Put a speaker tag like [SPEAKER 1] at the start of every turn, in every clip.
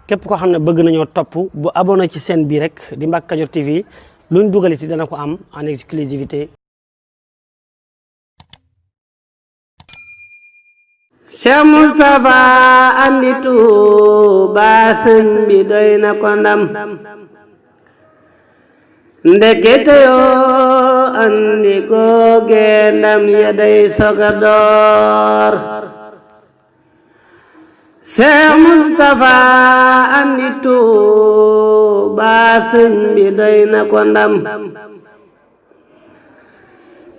[SPEAKER 1] képp koo xam ne bëgg nañoo topp bu abonné ci chaîne bi rek di Mbacke Kadior TV luñ dugaliti dana ko am en exclusivité. Cheikh Moustapha andi Touba sëñ bi doy na ko ndam ndekete yoo andi googe ndam ya day soga door. Cheikh Moustapha andi Touba sëñ bi doy na ko ndam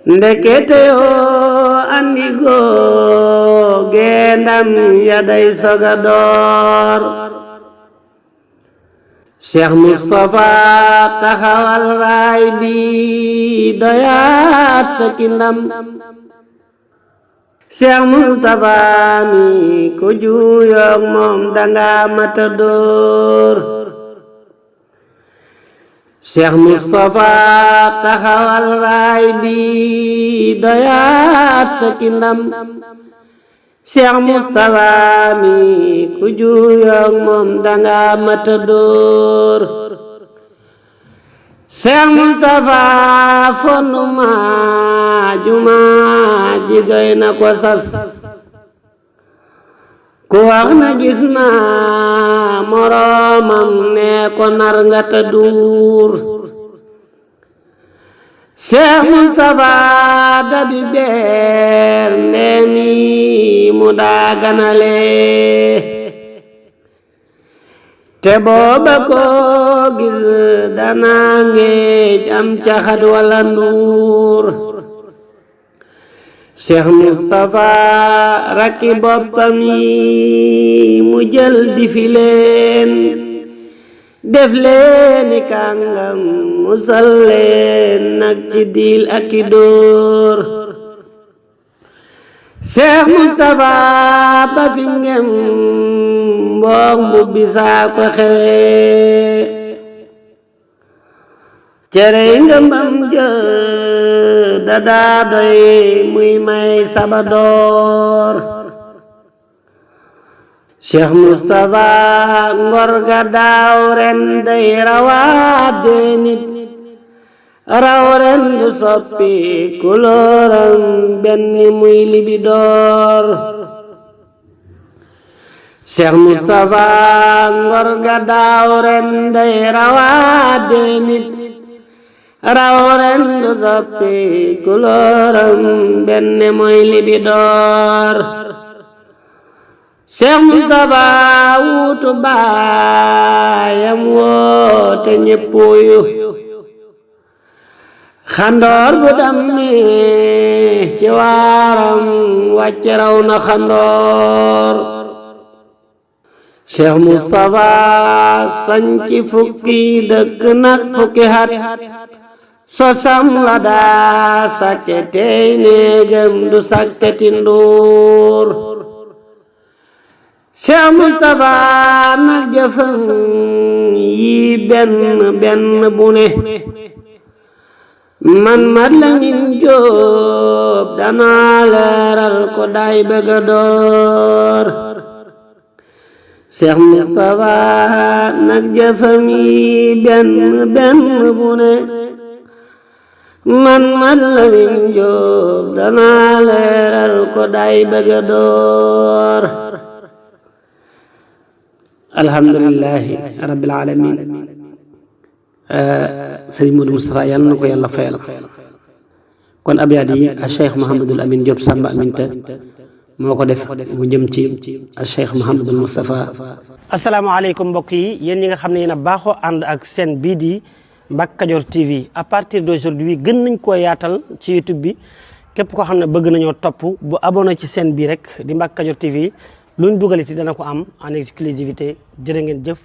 [SPEAKER 1] ndekete yoo andi googe ndam ya day soga door. Cheikh Moustapha taxawal raay bi doyaat sa ki ndam Cheikh Moustapha mi ko juyoog moom danga mata dóor. Cheikh Moustapha taxawal raay bi doyaat sa ki ndam Cheikh Moustapha mi ku juyoog moom danga mata dóor. Cheikh Moustapha fonduma juma ji doy na ko sas ku wax na gis na moroomam ne ko nar nga ta duur. Cheikh Moustapha dabi beer ndeemi mu daa ganale te booba ko gis dana ngeej am caxat wala nduur. Cheikh Moustapha rakki boppam yi mu jël di fi leen def leeni kàngam musal leen nag ci diil ak i dóor. Cheikh Moustapha ba fi ngem mboog mu bisaa ko xewe cerey ngëmbam jë dadaa doy muy may sabadoor. Cheikh Moustapha ngor ga daaw ren day rawaat dee nit raw ren du soppi kulóoram benn muy libidoor. Cheikh Moustapha ngor ga daaw ren day rawaat dee nit raw ren du soppi kulóoram benn muy libidoor. Cheikh Moustapha wuutu baayam woote ñépp wuyu xandoor bu dammi ci waaram wàcc raw na xandoor. Cheikh Moustapha sañci fukki dëkk nag fukki hat sosam la daa sàkke tey néegam du sàkketi nduur. Cheikh Moustapha nag jëfam yi benn benn bu ne man mat Lamin Jóob danaa leeral ko day bëgga door. Cheikh Moustapha nag jëfam yi benn benn bu ne man mat Lamin Jóob danaa leeral ko day bëgga door. alhamdulillahi rabbil alamin. Sëriñ Modou Moustapha yàlla na ko yàlla fayal. kon abyaat yi a Cheikh Mouhamadul Amin Diop Samba Aminta moo ko def mu jëm ci a Cheikh Mouhamadul Moustapha. asalaamaaleykum mbokk yi yéen ñi nga xam ne yéen a baaxoo ànd ak seen bii di Mbacke Kadior TV à partir d'aujourd'hui gën nañ koo yaatal ci YouTube bi képp koo xam ne bëgg nañoo topp bu abonné ci seen bii rek di Mbacke Kadior TV luñ dugaliti dana ko am en exclusivité jërë ngeen jëf.